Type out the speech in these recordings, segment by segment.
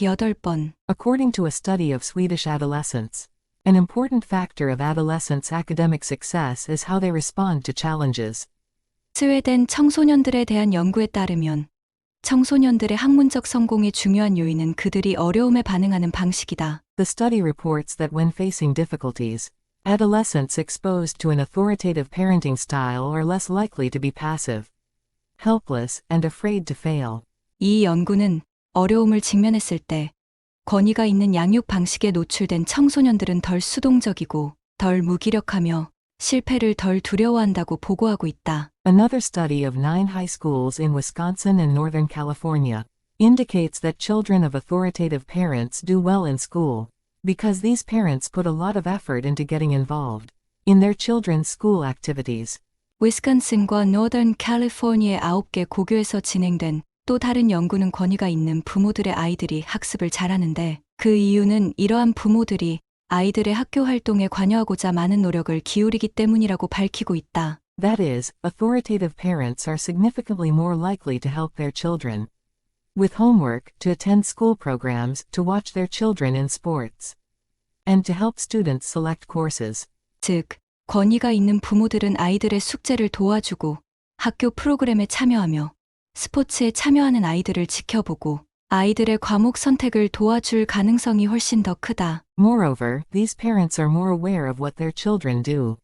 8번. According to a study of Swedish adolescents, an important factor of adolescents' academic success is how they respond to challenges. 스웨덴 청소년들에 대한 연구에 따르면 청소년들의 학문적 성공의 중요한 요인은 그들이 어려움에 반응하는 방식이다. The study reports that when facing difficulties, adolescents exposed to an authoritative parenting style are less likely to be passive, helpless, and afraid to fail. 이 연구는 어려움을 직면했을 때 권위가 있는 양육 방식에 노출된 청소년들은 덜 수동적이고 덜 무기력하며 실패를 덜 두려워한다고 보고하고 있다. Another study of 9 high schools in Wisconsin and Northern California indicates that children of authoritative parents do well in school, because these parents put a lot of effort into getting involved in their children's school activities. 위스콘신과 노던 캘리포니아의 9개 고교에서 진행된 또 다른 연구는 권위가 있는 부모들의 아이들이 학습을 잘하는데 그 이유는 이러한 부모들이 아이들의 학교 활동에 관여하고자 많은 노력을 기울이기 때문이라고 밝히고 있다. That is, authoritative parents are significantly more likely to help their children with homework, to attend school programs, to watch their children in sports, and to help students select courses. 즉, 권위가 있는 부모들은 아이들의 숙제를 도와주고 학교 프로그램에 참여하며 스포츠에 참여하는 아이들을 지켜보고 아이들의 과목 선택을 도와줄 가능성이 훨씬 더 크다. Moreover, these parents are more aware of what their children do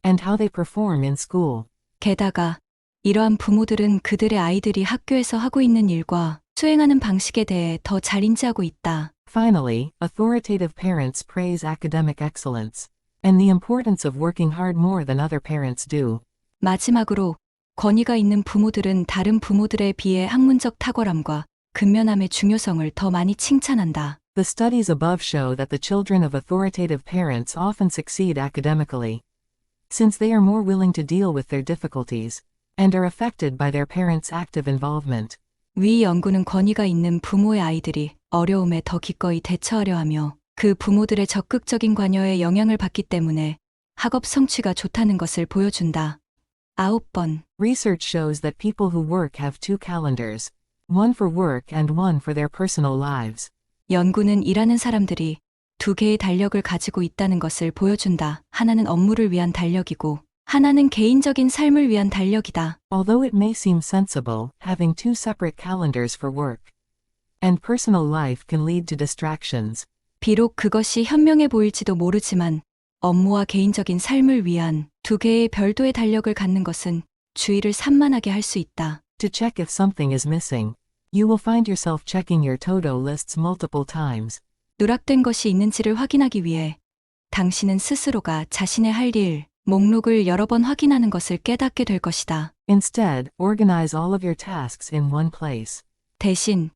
and how they perform in school. 게다가 이러한 부모들은 그들의 아이들이 학교에서 하고 있는 일과 수행하는 방식에 대해 더 잘 인지하고 있다. Finally, authoritative parents praise academic excellence and the importance of working hard more than other parents do. 마지막으로 권위가 있는 부모들은 다른 부모들에 비해 학문적 탁월함과 근면함의 중요성을 더 많이 칭찬한다. The studies above show that the children of authoritative parents often succeed academically, since they are more willing to deal with their difficulties and are affected by their parents' active involvement. 위 연구는 권위가 있는 부모의 아이들이 어려움에 더 기꺼이 대처하려 하며 그 부모들의 적극적인 관여에 영향을 받기 때문에 학업 성취가 좋다는 것을 보여준다. 9번. Research shows that people who work have 2 calendars, one for work and one for their personal lives. 연구는 일하는 사람들이 2개의 달력을 가지고 있다는 것을 보여준다. 하나는 업무를 위한 달력이고 하나는 개인적인 삶을 위한 달력이다. Although it may seem sensible, having 2 separate calendars for work and personal life can lead to distractions. 비록 그것이 현명해 보일지도 모르지만 업무와 개인적인 삶을 위한 2개의 별도의 달력을 갖는 것은 주의를 산만하게 할 수 있다. To check if something is missing, you will find yourself checking your to-do lists multiple times. 누락된 것이 있는지를 확인하기 위해 당신은 스스로가 자신의 할 일, 목록을 여러 번 확인하는 것을 깨닫게 될 것이다. Instead, organize all of your tasks in one place. 대신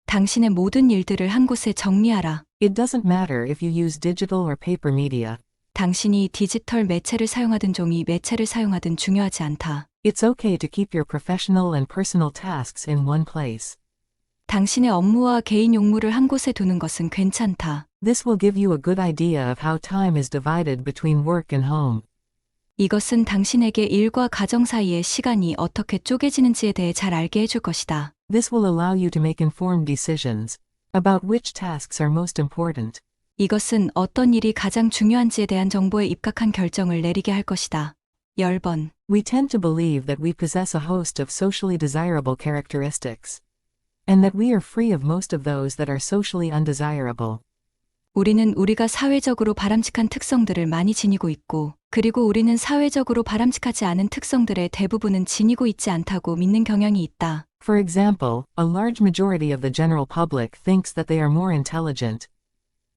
당신의 모든 일들을 한 곳에 정리하라. It doesn't matter if you use digital or paper media. 당신이 디지털 매체를 사용하든 종이 매체를 사용하든 중요하지 않다. It's okay to keep your professional and personal tasks in one place. 당신의 업무와 개인 용무를 한 곳에 두는 것은 괜찮다. This will give you a good idea of how time is divided between work and home. 이것은 당신에게 일과 가정 사이의 시간이 어떻게 쪼개지는지에 대해 잘 알게 해줄 것이다. This will allow you to make informed decisions about which tasks are most important. 이것은 어떤 일이 가장 중요한지에 대한 정보에 입각한 결정을 내리게 할 것이다. 10번. We tend to believe that we possess a host of socially desirable characteristics, and that we are free of most of those that are socially undesirable. 우리는 우리가 사회적으로 바람직한 특성들을 많이 지니고 있고, 그리고 우리는 사회적으로 바람직하지 않은 특성들의 대부분은 지니고 있지 않다고 믿는 경향이 있다. For example, a large majority of the general public thinks that they are more intelligent,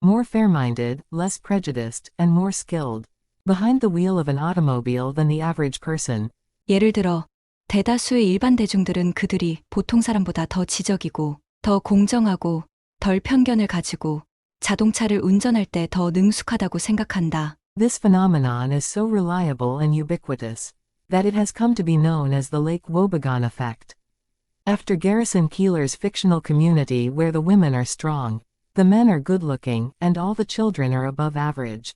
more fair-minded, less prejudiced, and more skilled behind the wheel of an automobile than the average person. 예를 들어, 대다수의 일반 대중들은 그들이 보통 사람보다 더 지적이고, 더 공정하고, 덜 편견을 가지고 자동차를 운전할 때 더 능숙하다고 생각한다. This phenomenon is so reliable and ubiquitous that it has come to be known as the Lake Wobegon effect. After Garrison Keillor's fictional community where the women are strong, the men are good-looking, and all the children are above average.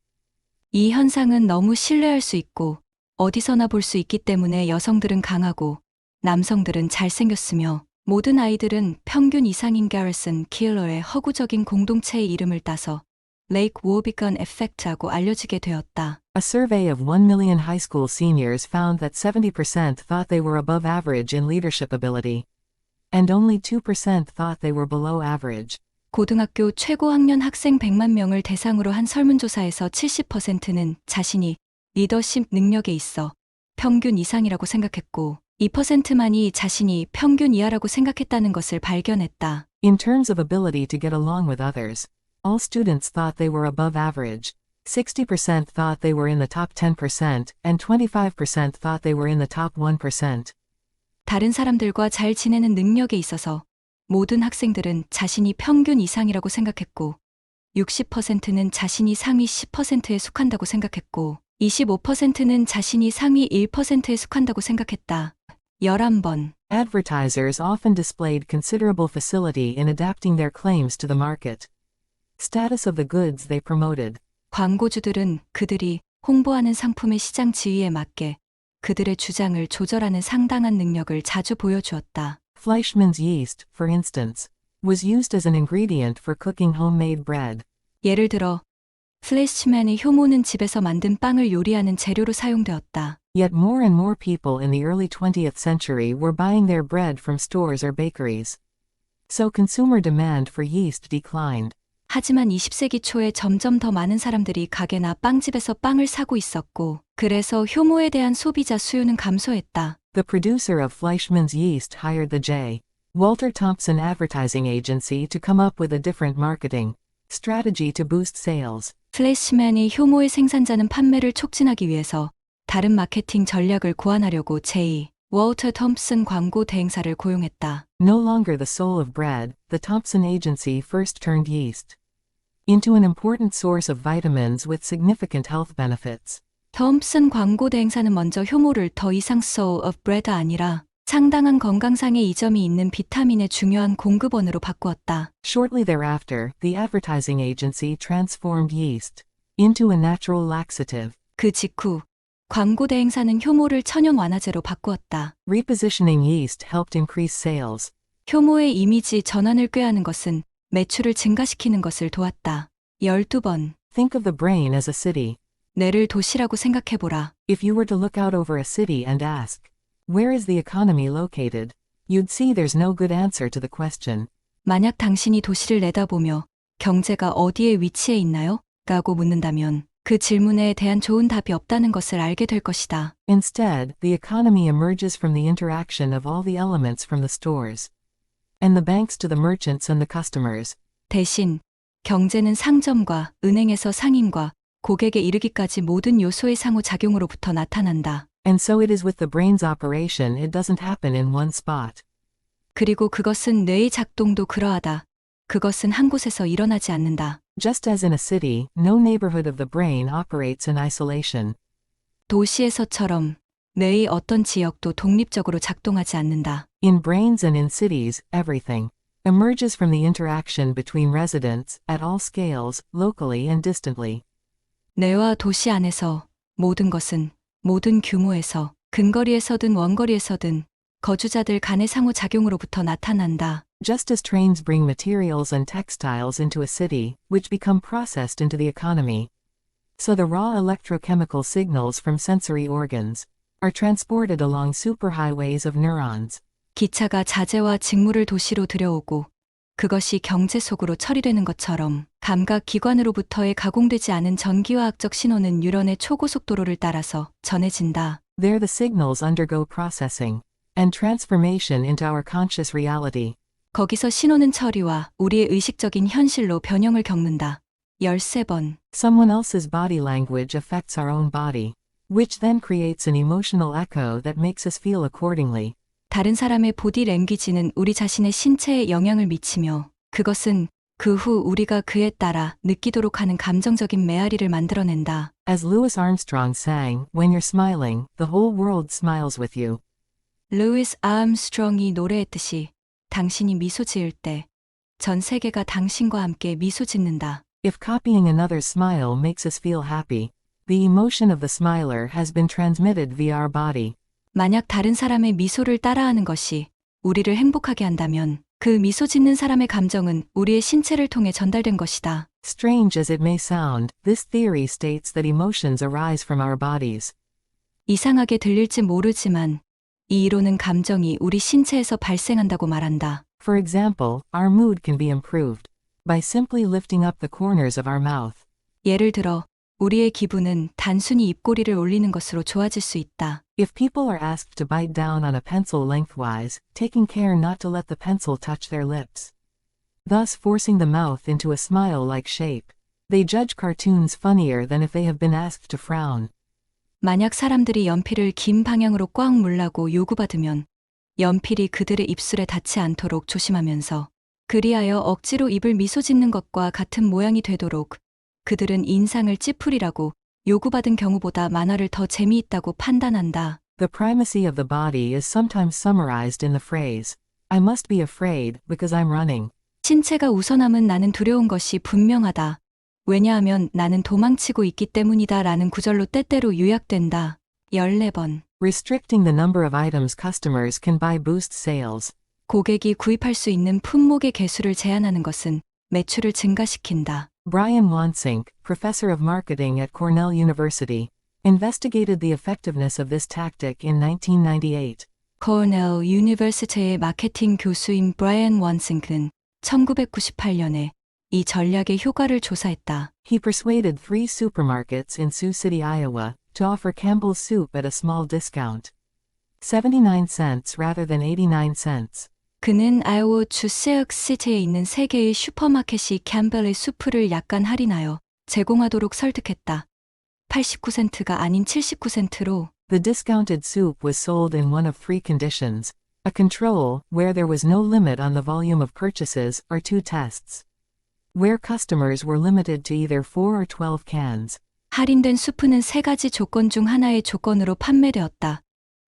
이 현상은 너무 신뢰할 수 있고 어디서나 볼 수 있기 때문에 여성들은 강하고 남성들은 잘생겼으며 모든 아이들은 평균 이상인 Garrison Keillor의 허구적인 공동체의 이름을 따서 Lake Wobegon Effect라고 알려지게 되었다. A survey of 1 million high school seniors found that 70% thought they were above average in leadership ability. And only 2% thought they were below average. 고등학교 최고 학년 학생 100만 명을 대상으로 한 설문조사에서 70%는 자신이 리더십 능력에 있어 평균 이상이라고 생각했고 2%만이 자신이 평균 이하라고 생각했다는 것을 발견했다. In terms of ability to get along with others, all students thought they were above average. 60% thought they were in the top 10%, and 25% thought they were in the top 1%. 다른 사람들과 잘 지내는 능력에 있어서 모든 학생들은 자신이 평균 이상이라고 생각했고 60%는 자신이 상위 10%에 속한다고 생각했고 25%는 자신이 상위 1%에 속한다고 생각했다. 11번. Advertisers often displayed considerable facility in adapting their claims to the market status of the goods they promoted. 광고주들은 그들이 홍보하는 상품의 시장 지위에 맞게 그들의 주장을 조절하는 상당한 능력을 자주 보여주었다. Fleischmann's yeast, for instance, was used as an ingredient for cooking homemade bread. 예를 들어 플래시맨의 효모는 집에서 만든 빵을 요리하는 재료로 사용되었다. Yet more and more people in the early 20th century were buying their bread from stores or bakeries. So consumer demand for yeast declined. 하지만 20세기 초에 점점 더 많은 사람들이 가게나 빵집에서 빵을 사고 있었고, 그래서 효모에 대한 소비자 수요는 감소했다. The producer of Fleischmann's yeast hired the J. Walter Thompson Advertising Agency to come up with a different marketing strategy to boost sales. 플래시맨이 효모의 생산자는 판매를 촉진하기 위해서 다른 마케팅 전략을 고안하려고 J. 월터 톰슨 광고 대행사를 고용했다. No longer the soul of bread, the Thompson Agency first turned yeast into an important source of vitamins with significant health benefits. 톰슨 광고 대행사는 먼저 효모를 더 이상 soul of bread 아니라 상당한 건강상의 이점이 있는 비타민의 중요한 공급원으로 바꾸었다. Shortly thereafter, the advertising agency transformed yeast into a natural laxative. 그 직후 광고 대행사는 효모를 천연 완화제로 바꾸었다. Repositioning yeast helped increase sales. 효모의 이미지 전환을 꾀하는 것은 매출을 증가시키는 것을 도왔다. 12번. Think of the brain as a city. 뇌를 도시라고 생각해보라. If you were to look out over a city and ask, where is the economy located? You'd see there's no good answer to the question. 만약 당신이 도시를 내다보며 경제가 어디에 위치해 있나요? 라고 묻는다면 그 질문에 대한 좋은 답이 없다는 것을 알게 될 것이다. Instead, the economy emerges from the interaction of all the elements from the stores and the banks to the merchants and the customers. 대신 경제는 상점과 은행에서 상인과 고객에 이르기까지 모든 요소의 상호작용으로부터 나타난다. And so it is with the brain's operation, it doesn't happen in one spot. 그리고 그것은 뇌의 작동도 그러하다. 그것은 한 곳에서 일어나지 않는다. Just as in a city, no neighborhood of the brain operates in isolation. 도시에서처럼 뇌의 어떤 지역도 독립적으로 작동하지 않는다. In brains and in cities, everything emerges from the interaction between residents, at all scales, locally and distantly. 뇌와 도시 안에서 모든 것은 모든 규모에서 근거리에서든 원거리에서든 거주자들 간의 상호작용으로부터 나타난다. Just as trains bring materials and textiles into a city, which become processed into the economy, so the raw electrochemical signals from sensory organs are transported along superhighways of neurons. 기차가 자재와 직물을 도시로 들여오고 그것이 경제 속으로 처리되는 것처럼 감각 기관으로부터의 가공되지 않은 전기화학적 신호는 뉴런의 초고속도로를 따라서 전해진다. There the signals undergo processing and transformation into our conscious reality. 거기서 신호는 처리와 우리의 의식적인 현실로 변형을 겪는다. 13번. Someone else's body language affects our own body, which then creates an emotional echo that makes us feel accordingly. 다른 사람의 보디 랭귀지는 우리 자신의 신체에 영향을 미치며 그것은 그 후 우리가 그에 따라 느끼도록 하는 감정적인 메아리를 만들어낸다. As Louis Armstrong sang, when you're smiling, the whole world smiles with you. 루이스 아음스트롱이 노래했듯이 당신이 미소 지을 때 전 세계가 당신과 함께 미소 짓는다. If copying another's smile makes us feel happy, the emotion of the smiler has been transmitted via our body. 만약 다른 사람의 미소를 따라하는 것이 우리를 행복하게 한다면 그 미소 짓는 사람의 감정은 우리의 신체를 통해 전달된 것이다. Strange as it may sound, this theory states that emotions arise from our bodies. 이상하게 들릴지 모르지만 이 이론은 감정이 우리 신체에서 발생한다고 말한다. For example, our mood can be improved by simply lifting up the corners of our mouth. 예를 들어 우리의 기분은 단순히 입꼬리를 올리는 것으로 좋아질 수 있다. If people are asked to bite down on a pencil lengthwise, taking care not to let the pencil touch their lips, thus forcing the mouth into a smile-like shape, they judge cartoons funnier than if they have been asked to frown. 만약 사람들이 연필을 긴 방향으로 꽉 물라고 요구받으면 연필이 그들의 입술에 닿지 않도록 조심하면서 그리하여 억지로 입을 미소 짓는 것과 같은 모양이 되도록 그들은 인상을 찌푸리라고 요구받은 경우보다 만화를 더 재미있다고 판단한다. The primacy of the body is sometimes summarized in the phrase, I must be afraid because I'm running. 신체가 우선함은 나는 두려운 것이 분명하다. 왜냐하면 나는 도망치고 있기 때문이다 라는 구절로 때때로 요약된다. 14번. Restricting the number of items customers can buy boosts sales. 고객이 구입할 수 있는 품목의 개수를 제한하는 것은 매출을 증가시킨다. Brian Wansink, professor of marketing at Cornell University, investigated the effectiveness of this tactic in 1998. 코넬 유니버시티의 마케팅 교수인 브라이언 원싱크는 1998년에 이 전략의 효과를 조사했다. He persuaded 3 supermarkets in Sioux City, Iowa, to offer Campbell's soup at a small discount. 79 cents rather than 89 cents. 그는 아이오와주 시어시티에 있는 3개의 슈퍼마켓이 캠벨의 수프를 약간 할인하여 제공하도록 설득했다. 89센트가 아닌 79센트로. The discounted soup was sold in one of 3 conditions: a control, where there was no limit on the volume of purchases, or 2 tests, where customers were limited to either 4 or 12 cans. 할인된 수프는 3가지 조건 중 하나의 조건으로 판매되었다.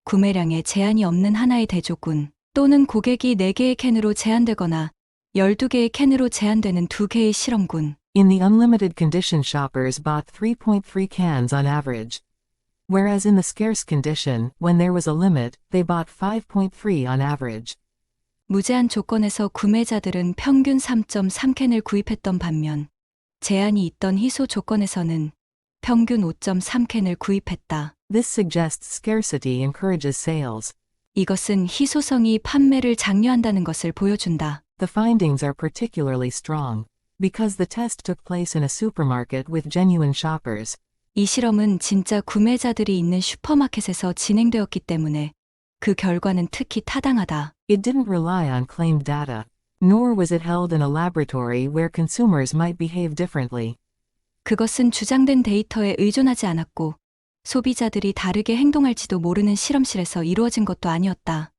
구매량에 제한이 없는 하나의 대조군, 또는 고객이 4개의 캔으로 제한되거나 12개의 캔으로 제한되는 2개의 실험군. In the unlimited condition, shoppers bought 3.3 cans on average, whereas in the scarce condition, when there was a limit, they bought 5.3 on average. 무제한 조건에서 구매자들은 평균 3.3캔을 구입했던 반면 제한이 있던 희소 조건에서는 평균 5.3캔을 구입했다. This suggests scarcity encourages sales. 이것은 희소성이 판매를 장려한다는 것을 보여준다. The findings are particularly strong because the test took place in a supermarket with genuine shoppers. 이 실험은 진짜 구매자들이 있는 슈퍼마켓에서 진행되었기 때문에 그 결과는 특히 타당하다. It didn't rely on claimed data, nor was it held in a laboratory where consumers might behave differently. 그것은 주장된 데이터에 의존하지 않았고 소비자들이 다르게 행동할지도 모르는 실험실에서 이루어진 것도 아니었다.